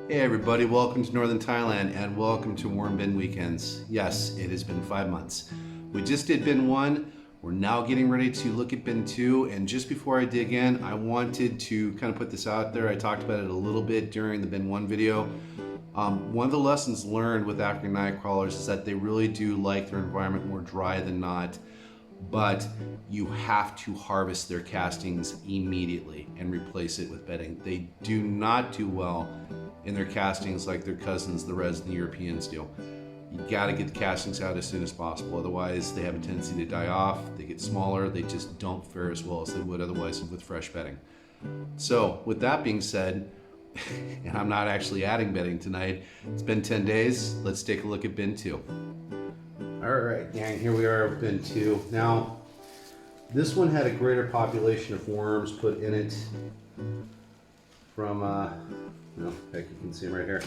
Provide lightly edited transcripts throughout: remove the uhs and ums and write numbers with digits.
Hey everybody, welcome to Northern Thailand and welcome to Warm Bin Weekends. Yes, it has been 5 months. We just did bin 1, we're now getting ready to look at bin 2, and just before I dig in, I wanted to kind of put this out there. I talked about it a little bit during the bin 1 video. One of the lessons learned with African night crawlers is that they really do like their environment more dry than not, but you have to harvest their castings immediately and replace it with bedding. They do not do well in their castings like their cousins, the Reds and the Europeans do. You gotta get the castings out as soon as possible, otherwise they have a tendency to die off, they get smaller, they just don't fare as well as they would otherwise with fresh bedding. So with that being said, and I'm not actually adding bedding tonight, it's been 10 days, let's take a look at bin 2. Alright gang, here we are with bin 2. Now, this one had a greater population of worms put in it from, heck, you can see them right here.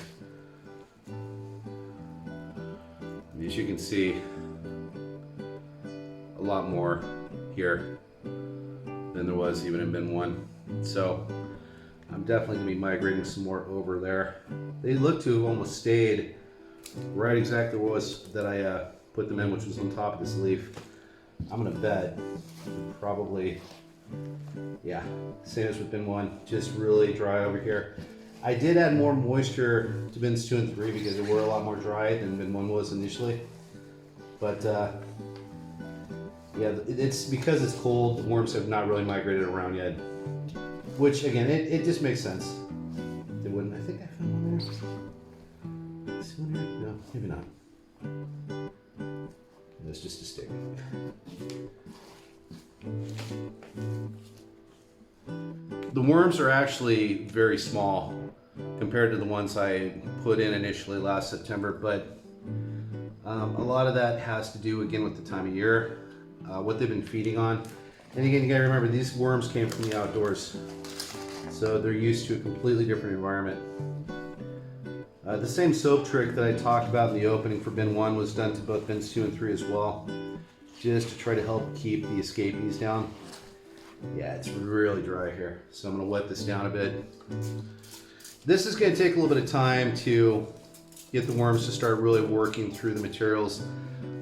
As you can see, a lot more here than there was even in bin 1. So, I'm definitely going to be migrating some more over there. They look to have almost stayed right exactly where it was that I put them in, which was on top of this leaf. I'm going to bet probably, yeah, same as with bin 1, just really dry over here. I did add more moisture to bins 2 and 3 because they were a lot more dry than bin 1 was initially. But yeah, it's because it's cold, the worms have not really migrated around yet. Which again, it just makes sense. They wouldn't. I think I found one there. Is one here? No, maybe not. It's just a stick. The worms are actually very small compared to the ones I put in initially last September, but a lot of that has to do again with the time of year, what they've been feeding on. And again, you gotta remember these worms came from the outdoors, so they're used to a completely different environment. The same soap trick that I talked about in the opening for bin 1 was done to both bins 2 and 3 as well, just to try to help keep the escapees down. Yeah, it's really dry here, so I'm going to wet this down a bit. This is going to take a little bit of time to get the worms to start really working through the materials.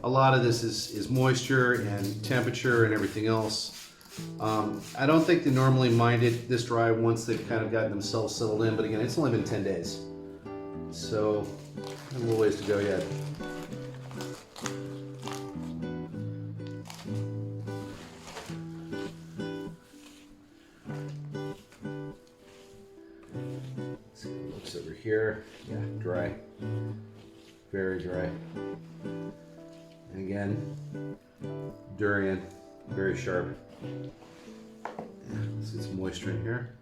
A lot of this is moisture and temperature and everything else. I don't think they normally mind it this dry once they've kind of gotten themselves settled in, but again, it's only been 10 days. So, a little ways to go yet. See what it looks over here. Yeah, dry. Very dry. And again, durian, very sharp. Yeah, let's get some moisture in here.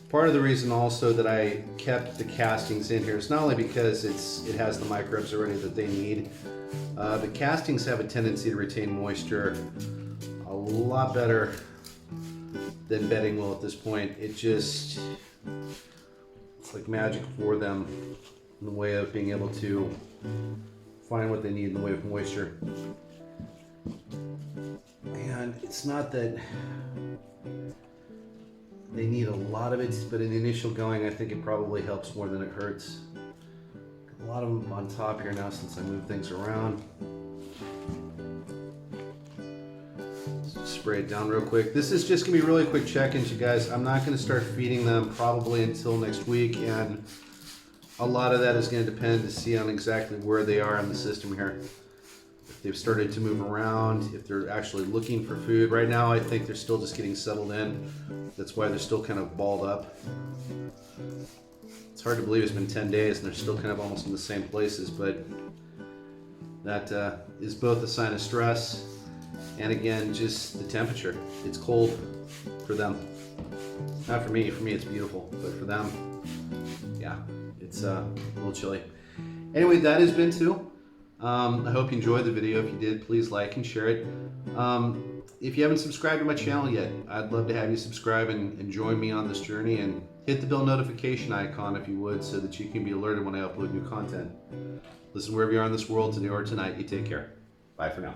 Part of the reason also that I kept the castings in here is not only because it has the microbes already that they need, but castings have a tendency to retain moisture a lot better than bedding will at this point. It's like magic for them in the way of being able to find what they need in the way of moisture. And it's not that they need a lot of it, but in the initial going, I think it probably helps more than it hurts. A lot of them on top here now since I moved things around. Let's spray it down real quick. This is just gonna be really quick check-ins, you guys. I'm not gonna start feeding them probably until next week, and a lot of that is gonna depend to see on exactly where they are in the system here. If they've started to move around, if they're actually looking for food. Right now, I think they're still just getting settled in. That's why they're still kind of balled up. It's hard to believe it's been 10 days and they're still kind of almost in the same places, but that is both a sign of stress and again, just the temperature. It's cold for them. Not for me it's beautiful, but for them, yeah, it's a little chilly. Anyway, that has been 2. I hope you enjoyed the video. If you did, please like and share it. If you haven't subscribed to my channel yet, I'd love to have you subscribe and join me on this journey, and hit the bell notification icon if you would, so that you can be alerted when I upload new content. Listen, wherever you are in this world, today or tonight, you take care. Bye for now.